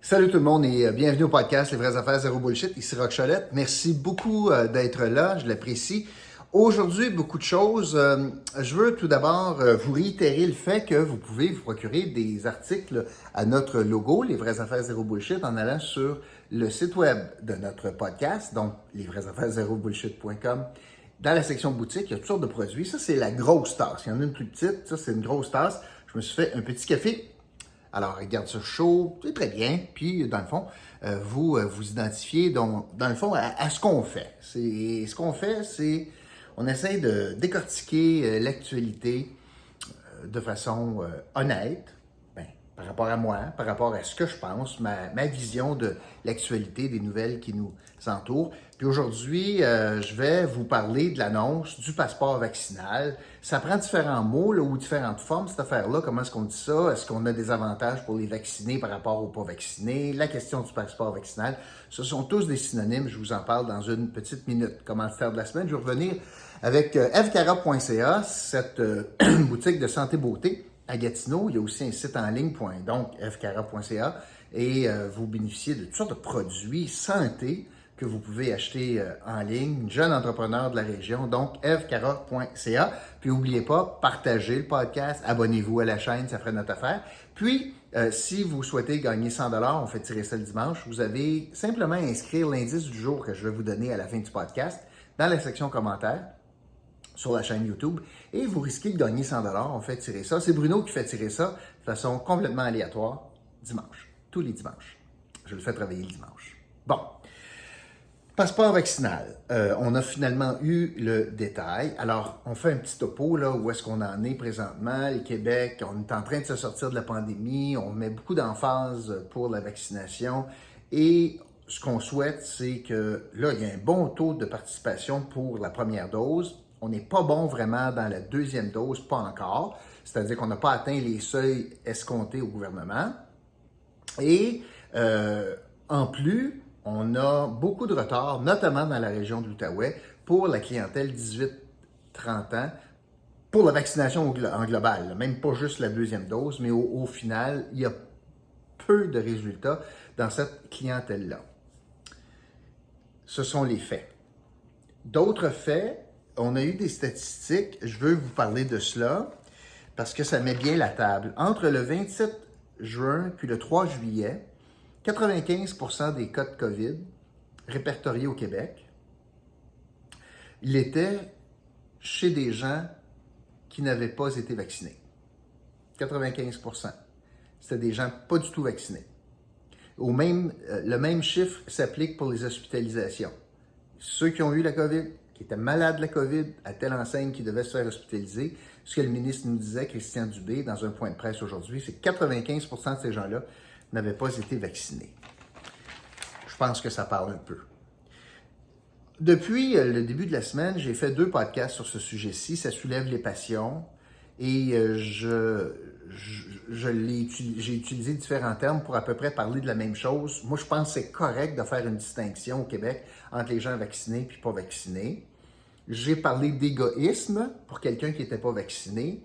Salut tout le monde et bienvenue au podcast Les vraies affaires zéro bullshit. Ici Roch Cholette. Merci beaucoup d'être là, je l'apprécie. Aujourd'hui, beaucoup de choses. Je veux tout d'abord vous réitérer le fait que vous pouvez vous procurer des articles à notre logo, Les vraies affaires zéro bullshit, en allant sur le site web de notre podcast, donc lesvraiesaffaires0bullshit.com. Dans la section boutique, il y a toutes sortes de produits. Ça, c'est la grosse tasse. Il y en a une plus petite. Ça, c'est une grosse tasse. Je me suis fait un petit café. Alors, garde ça chaud, c'est très bien. Puis, dans le fond, vous identifiez, dans le fond, à ce qu'on fait. Ce qu'on fait, c'est on essaie de décortiquer l'actualité de façon honnête, par rapport à moi, par rapport à ce que je pense, ma vision de l'actualité, des nouvelles qui nous entourent. Puis aujourd'hui, je vais vous parler de l'annonce du passeport vaccinal. Ça prend différents mots là, ou différentes formes, cette affaire-là. Comment est-ce qu'on dit ça? Est-ce qu'on a des avantages pour les vaccinés par rapport aux pas vaccinés? La question du passeport vaccinal, ce sont tous des synonymes. Je vous en parle dans une petite minute. Comment faire de la semaine? Je vais revenir avec fcara.ca, cette boutique de santé-beauté à Gatineau. Il y a aussi un site en ligne, donc fcara.ca, et vous bénéficiez de toutes sortes de produits santé que vous pouvez acheter en ligne, jeune entrepreneur de la région, donc fcara.ca. Puis n'oubliez pas, partagez le podcast, abonnez-vous à la chaîne, ça ferait notre affaire. Puis, si vous souhaitez gagner 100 $, on fait tirer ça le dimanche, vous avez simplement à inscrire l'indice du jour que je vais vous donner à la fin du podcast dans la section commentaires sur la chaîne YouTube, et vous risquez de gagner 100 $. On fait tirer ça. C'est Bruno qui fait tirer ça de façon complètement aléatoire, dimanche, tous les dimanches. Je le fais travailler le dimanche. Bon. Passeport vaccinal. On a finalement eu le détail. Alors, on fait un petit topo, là, où est-ce qu'on en est présentement. Le Québec, on est en train de se sortir de la pandémie. On met beaucoup d'emphase pour la vaccination. Et ce qu'on souhaite, c'est que là, il y a un bon taux de participation pour la première dose. On n'est pas bon vraiment dans la deuxième dose, pas encore. C'est-à-dire qu'on n'a pas atteint les seuils escomptés au gouvernement. Et en plus, on a beaucoup de retard, notamment dans la région de l'Outaouais, pour la clientèle 18-30 ans, pour la vaccination en global, même pas juste la deuxième dose, mais au final, il y a peu de résultats dans cette clientèle-là. Ce sont les faits. D'autres faits, on a eu des statistiques, je veux vous parler de cela, parce que ça met bien la table. Entre le 27 juin puis le 3 juillet, 95% des cas de COVID répertoriés au Québec, il était chez des gens qui n'avaient pas été vaccinés. 95%. C'était des gens pas du tout vaccinés. Le même chiffre s'applique pour les hospitalisations. Ceux qui ont eu la COVID, qui étaient malades de la COVID, à telle enseigne qui devaient se faire hospitaliser, ce que le ministre nous disait, Christian Dubé, dans un point de presse aujourd'hui, c'est que 95% de ces gens-là n'avaient pas été vaccinés. Je pense que ça parle un peu. Depuis le début de la semaine, j'ai fait 2 podcasts sur ce sujet-ci. Ça soulève les passions et j'ai utilisé différents termes pour à peu près parler de la même chose. Moi, je pense que c'est correct de faire une distinction au Québec entre les gens vaccinés et pas vaccinés. J'ai parlé d'égoïsme pour quelqu'un qui n'était pas vacciné.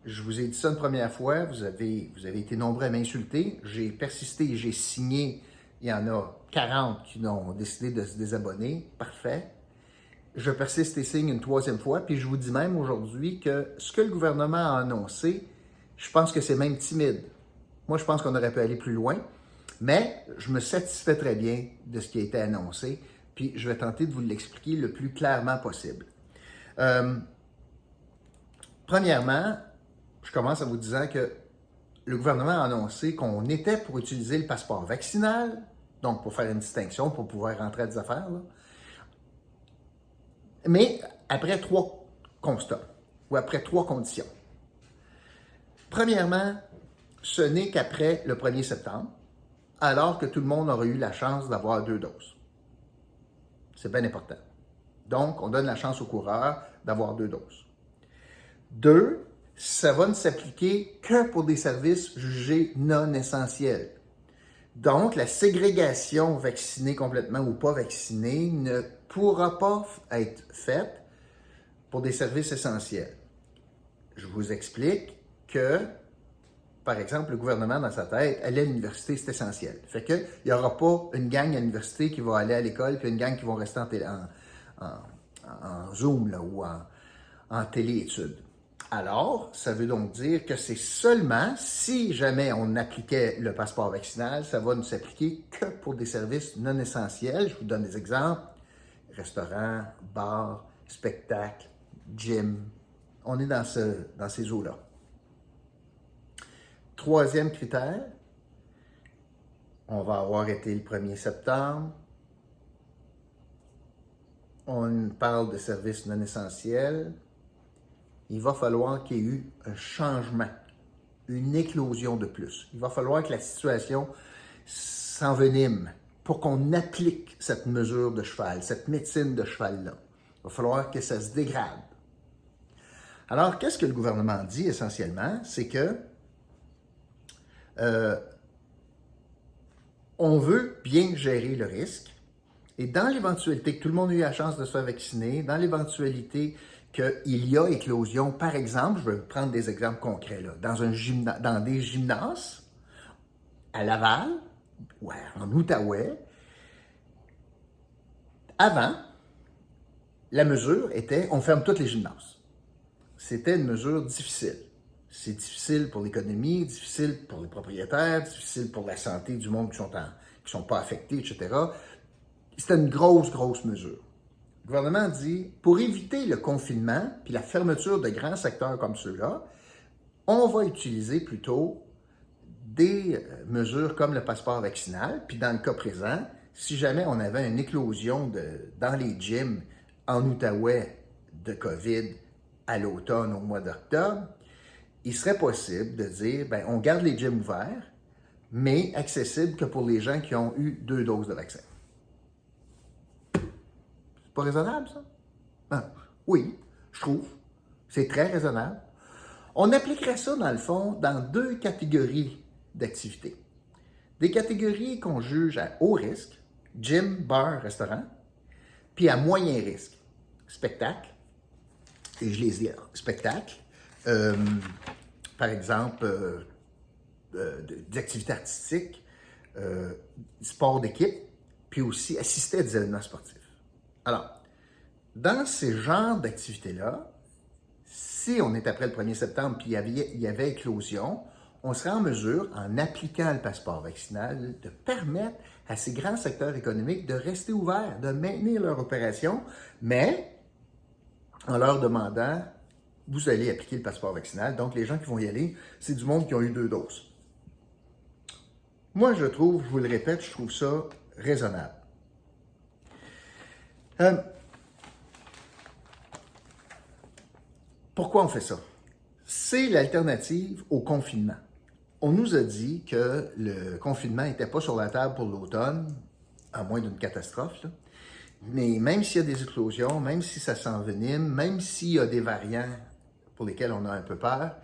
Je vous ai dit ça une première fois, vous avez été nombreux à m'insulter. J'ai persisté et j'ai signé. Il y en a 40 qui ont décidé de se désabonner. Parfait. Je persiste et signe une 3e fois, puis je vous dis même aujourd'hui que ce que le gouvernement a annoncé, je pense que c'est même timide. Moi, je pense qu'on aurait pu aller plus loin, mais je me satisfais très bien de ce qui a été annoncé, puis je vais tenter de vous l'expliquer le plus clairement possible. Premièrement, je commence en vous disant que le gouvernement a annoncé qu'on était pour utiliser le passeport vaccinal, donc pour faire une distinction, pour pouvoir rentrer à des affaires, là. Mais après 3 constats, ou après 3 conditions. Premièrement, ce n'est qu'après le 1er septembre, alors que tout le monde aurait eu la chance d'avoir 2 doses. C'est bien important. Donc, on donne la chance aux coureurs d'avoir 2 doses. 2, ça va ne s'appliquer que pour des services jugés non essentiels. Donc, la ségrégation vaccinée complètement ou pas vaccinée ne pourra pas être faite pour des services essentiels. Je vous explique que par exemple, le gouvernement, dans sa tête, aller à l'université, c'est essentiel. Fait qu'il n'y aura pas une gang à l'université qui va aller à l'école, puis une gang qui vont rester en Zoom là, ou en téléétudes. Alors, ça veut donc dire que c'est seulement, si jamais on appliquait le passeport vaccinal, ça va ne s'appliquer que pour des services non essentiels. Je vous donne des exemples. Restaurants, bars, spectacles, gym. On est dans ces eaux-là. Troisième critère, on va avoir été le 1er septembre. On parle de services non essentiels. Il va falloir qu'il y ait eu un changement, une éclosion de plus. Il va falloir que la situation s'envenime pour qu'on applique cette mesure de cheval, cette médecine de cheval-là. Il va falloir que ça se dégrade. Alors, qu'est-ce que le gouvernement dit essentiellement? C'est que on veut bien gérer le risque et dans l'éventualité que tout le monde ait eu la chance de se faire vacciner, dans l'éventualité qu'il y a éclosion, par exemple, je vais prendre des exemples concrets, là, dans des gymnases à Laval ou en Outaouais, avant, la mesure était on ferme tous les gymnases. C'était une mesure difficile. C'est difficile pour l'économie, difficile pour les propriétaires, difficile pour la santé du monde qui sont pas affectés, etc. C'était une grosse mesure. Le gouvernement dit, pour éviter le confinement puis la fermeture de grands secteurs comme ceux-là, on va utiliser plutôt des mesures comme le passeport vaccinal. Puis dans le cas présent, si jamais on avait une éclosion dans les gyms en Outaouais de COVID à l'automne, au mois d'octobre, il serait possible de dire, bien, on garde les gyms ouverts, mais accessibles que pour les gens qui ont eu 2 doses de vaccin. C'est pas raisonnable, ça? Ben, oui, je trouve. C'est très raisonnable. On appliquerait ça, dans le fond, dans 2 catégories d'activités. Des catégories qu'on juge à haut risque, gym, bar, restaurant, puis à moyen risque, spectacle, et je les ai, spectacle, par exemple, des activités artistiques, sport d'équipe, puis aussi assister à des événements sportifs. Alors, dans ces genres d'activités-là, si on est après le 1er septembre puis il y avait éclosion, on serait en mesure, en appliquant le passeport vaccinal, de permettre à ces grands secteurs économiques de rester ouverts, de maintenir leur opération, mais en leur demandant, vous allez appliquer le passeport vaccinal. Donc, les gens qui vont y aller, c'est du monde qui ont eu 2 doses. Moi, je vous le répète, je trouve ça raisonnable. Pourquoi on fait ça? C'est l'alternative au confinement. On nous a dit que le confinement n'était pas sur la table pour l'automne, à moins d'une catastrophe, là. Mais même s'il y a des éclosions, même si ça s'envenime, même s'il y a des variants pour lesquels on a un peu peur,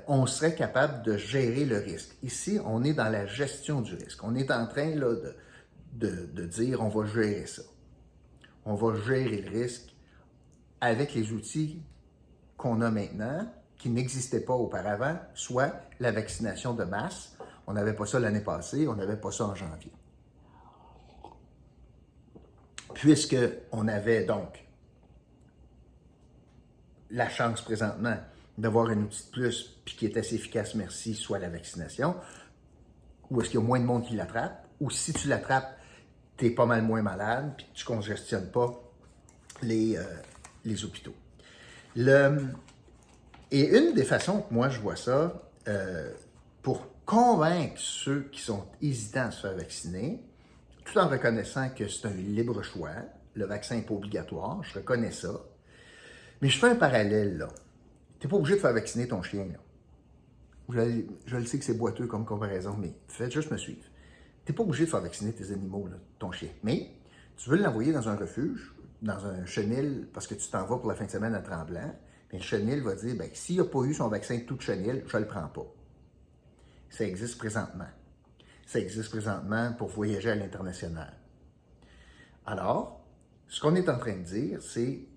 on serait capable de gérer le risque. Ici, on est dans la gestion du risque. On est en train là, de dire on va gérer ça. On va gérer le risque avec les outils qu'on a maintenant, qui n'existaient pas auparavant, soit la vaccination de masse. On n'avait pas ça l'année passée, on n'avait pas ça en janvier. Puisqu'on avait donc la chance présentement d'avoir un outil de plus puis qui est assez efficace, merci, soit la vaccination, ou est-ce qu'il y a moins de monde qui l'attrape, ou si tu l'attrapes, tu es pas mal moins malade puis tu ne congestionnes pas les hôpitaux. Et une des façons que moi je vois ça, pour convaincre ceux qui sont hésitants à se faire vacciner, tout en reconnaissant que c'est un libre choix, le vaccin n'est pas obligatoire, je reconnais ça, mais je fais un parallèle là. Tu n'es pas obligé de faire vacciner ton chien, là. Je le sais que c'est boiteux comme comparaison, mais faites juste me suivre. Tu n'es pas obligé de faire vacciner tes animaux, là, ton chien. Mais tu veux l'envoyer dans un refuge, dans un chenil, parce que tu t'en vas pour la fin de semaine à Tremblant, mais le chenil va dire, bien, s'il n'a pas eu son vaccin de tout chenil, je ne le prends pas. Ça existe présentement. Ça existe présentement pour voyager à l'international. Alors, ce qu'on est en train de dire, c'est,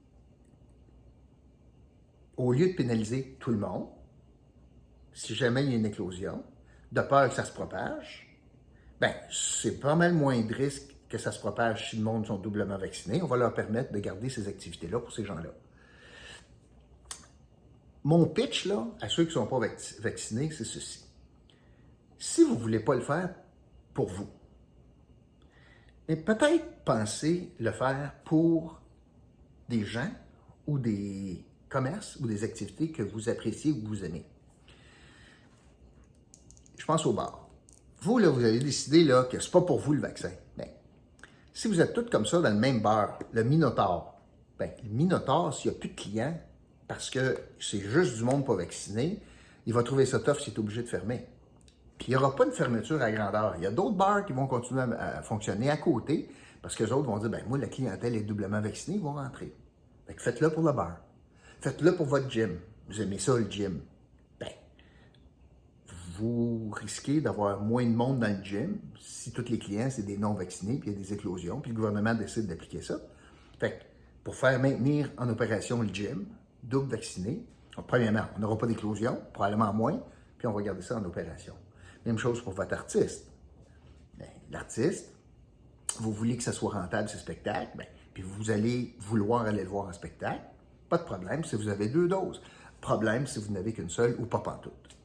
au lieu de pénaliser tout le monde, si jamais il y a une éclosion, de peur que ça se propage, bien, c'est pas mal moins de risque que ça se propage si le monde sont doublement vaccinés. On va leur permettre de garder ces activités-là pour ces gens-là. Mon pitch, là, à ceux qui ne sont pas vaccinés, c'est ceci. Si vous ne voulez pas le faire pour vous, mais peut-être pensez le faire pour des gens ou des commerces ou des activités que vous appréciez ou que vous aimez. Je pense au bar. Vous, là, vous avez décidé là, que ce n'est pas pour vous le vaccin. Bien, si vous êtes tous comme ça dans le même bar, le Minotaur, bien, le Minotaur, s'il n'y a plus de clients, parce que c'est juste du monde pas vacciné, il va trouver ça tough s'il est obligé de fermer. Puis il n'y aura pas de fermeture à grandeur. Il y a d'autres bars qui vont continuer à fonctionner à côté, parce que les autres vont dire, ben moi, la clientèle est doublement vaccinée, ils vont rentrer. Fait que faites-le pour le bar. Faites-le pour votre gym. Vous aimez ça, le gym. Ben, vous risquez d'avoir moins de monde dans le gym si tous les clients, c'est des non-vaccinés, puis il y a des éclosions, puis le gouvernement décide d'appliquer ça. Fait que pour faire maintenir en opération le gym, double vacciné, donc, premièrement, on n'aura pas d'éclosion, probablement moins, puis on va garder ça en opération. Même chose pour votre artiste. Bien, l'artiste, vous voulez que ça soit rentable, ce spectacle, bien, puis vous allez vouloir aller le voir en spectacle, pas de problème si vous avez 2 doses. Problème si vous n'avez qu'une seule ou pas pantoute.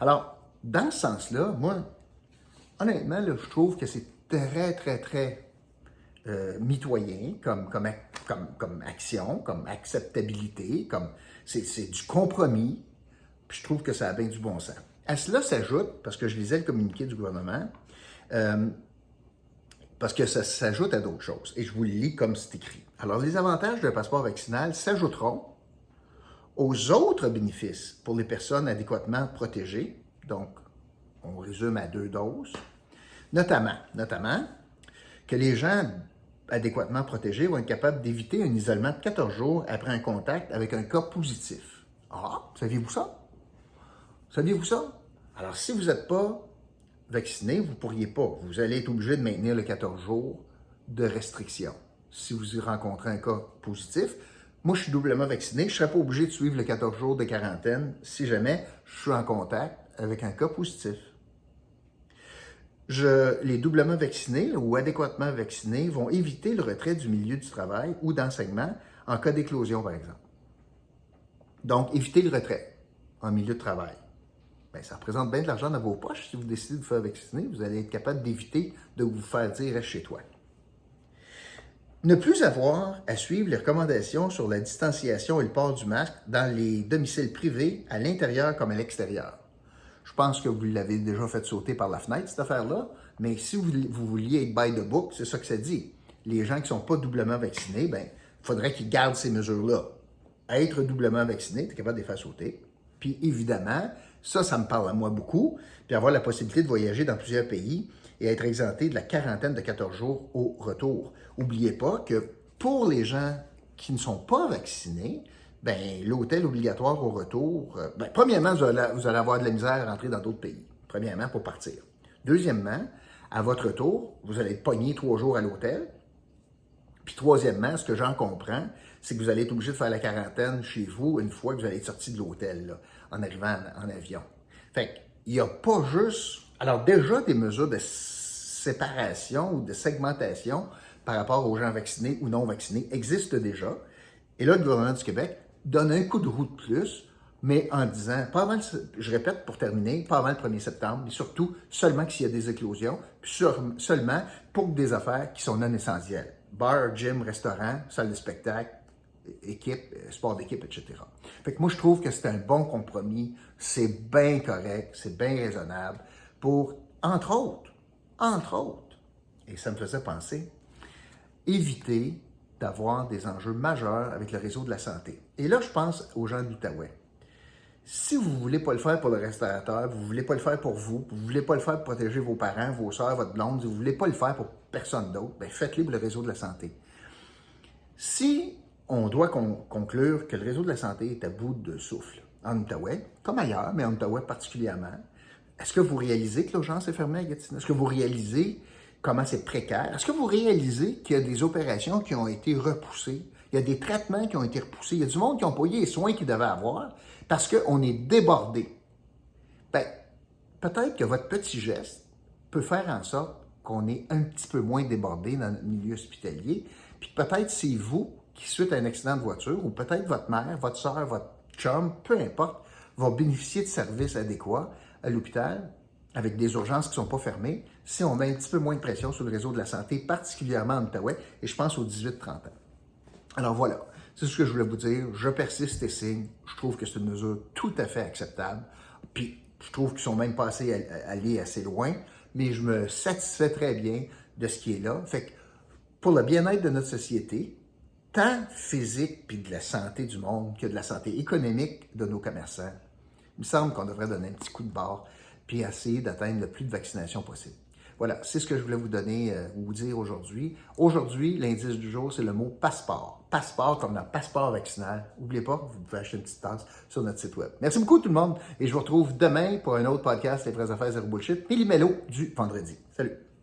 Alors, dans ce sens-là, moi, honnêtement, là, je trouve que c'est très mitoyen comme action, comme acceptabilité, comme c'est du compromis, puis je trouve que ça a bien du bon sens. À cela s'ajoute, parce que je lisais le communiqué du gouvernement, parce que ça s'ajoute à d'autres choses, et je vous le lis comme c'est écrit. Alors, les avantages d'un passeport vaccinal s'ajouteront aux autres bénéfices pour les personnes adéquatement protégées, donc on résume à 2 doses, notamment que les gens adéquatement protégés vont être capables d'éviter un isolement de 14 jours après un contact avec un cas positif. Ah, saviez-vous ça? Saviez-vous ça? Alors, si vous n'êtes pas vacciné, vous ne pourriez pas. Vous allez être obligé de maintenir le 14 jours de restriction. Si vous y rencontrez un cas positif, moi, je suis doublement vacciné, je ne serais pas obligé de suivre le 14 jours de quarantaine si jamais je suis en contact avec un cas positif. Les doublement vaccinés ou adéquatement vaccinés vont éviter le retrait du milieu du travail ou d'enseignement en cas d'éclosion, par exemple. Donc, éviter le retrait en milieu de travail. Bien, ça représente bien de l'argent dans vos poches. Si vous décidez de vous faire vacciner, vous allez être capable d'éviter de vous faire dire « reste chez toi ». Ne plus avoir à suivre les recommandations sur la distanciation et le port du masque dans les domiciles privés, à l'intérieur comme à l'extérieur. Je pense que vous l'avez déjà fait sauter par la fenêtre, cette affaire-là, mais si vous vouliez être by the book, c'est ça que ça dit. Les gens qui ne sont pas doublement vaccinés, bien, il faudrait qu'ils gardent ces mesures-là. Être doublement vacciné, tu es capable de les faire sauter. Puis évidemment, ça me parle à moi beaucoup, puis avoir la possibilité de voyager dans plusieurs pays et être exempté de la quarantaine de 14 jours au retour. N'oubliez pas que pour les gens qui ne sont pas vaccinés, bien, l'hôtel obligatoire au retour, bien, premièrement, vous allez avoir de la misère à rentrer dans d'autres pays. Premièrement, pour partir. Deuxièmement, à votre retour, vous allez être pogné 3 jours à l'hôtel. Puis troisièmement, ce que j'en comprends, c'est que vous allez être obligé de faire la quarantaine chez vous une fois que vous allez être sorti de l'hôtel, là, en arrivant en avion. Fait qu'il n'y a pas juste... Alors déjà, des mesures de séparation ou de segmentation par rapport aux gens vaccinés ou non vaccinés existent déjà. Et là, le gouvernement du Québec donne un coup de roue de plus, mais en disant, pas avant, je répète pour terminer, pas avant le 1er septembre, mais surtout seulement s'il y a des éclosions, puis seulement pour des affaires qui sont non essentielles. Bar, gym, restaurant, salle de spectacle, équipe, sport d'équipe, etc. Fait que moi, je trouve que c'est un bon compromis, c'est bien correct, c'est bien raisonnable pour, entre autres, et ça me faisait penser, éviter d'avoir des enjeux majeurs avec le réseau de la santé. Et là, je pense aux gens de l'Outaouais. Si vous ne voulez pas le faire pour le restaurateur, vous ne voulez pas le faire pour vous ne voulez pas le faire pour protéger vos parents, vos soeurs, votre blonde, si vous ne voulez pas le faire pour personne d'autre, bien faites-le pour le réseau de la santé. Si on doit conclure que le réseau de la santé est à bout de souffle, en Outaouais, comme ailleurs, mais en Outaouais particulièrement, est-ce que vous réalisez que l'urgence est fermée à Gatineau? Est-ce que vous réalisez comment c'est précaire? Est-ce que vous réalisez qu'il y a des opérations qui ont été repoussées? Il y a des traitements qui ont été repoussés. Il y a du monde qui n'a pas eu les soins qu'ils devaient avoir parce qu'on est débordé. ben, peut-être que votre petit geste peut faire en sorte qu'on est un petit peu moins débordé dans notre milieu hospitalier. Puis peut-être c'est vous qui, suite à un accident de voiture, ou peut-être votre mère, votre soeur, votre chum, peu importe, va bénéficier de services adéquats à l'hôpital avec des urgences qui ne sont pas fermées si on met un petit peu moins de pression sur le réseau de la santé, particulièrement en Outaouais, et je pense aux 18-30 ans. Alors voilà, c'est ce que je voulais vous dire. Je persiste et signe. Je trouve que c'est une mesure tout à fait acceptable. Puis je trouve qu'ils sont même pas allés assez loin, mais je me satisfais très bien de ce qui est là. Fait que pour le bien-être de notre société, tant physique puis de la santé du monde que de la santé économique de nos commerçants, il me semble qu'on devrait donner un petit coup de barre puis essayer d'atteindre le plus de vaccination possible. Voilà, c'est ce que je voulais vous donner, vous dire aujourd'hui. Aujourd'hui, l'indice du jour, c'est le mot passeport. Passeport comme dans passeport vaccinal. N'oubliez pas, vous pouvez acheter une petite tasse sur notre site web. Merci beaucoup tout le monde et je vous retrouve demain pour un autre podcast Les vraies affaires zéro bullshit, Méli-Mélo du vendredi. Salut!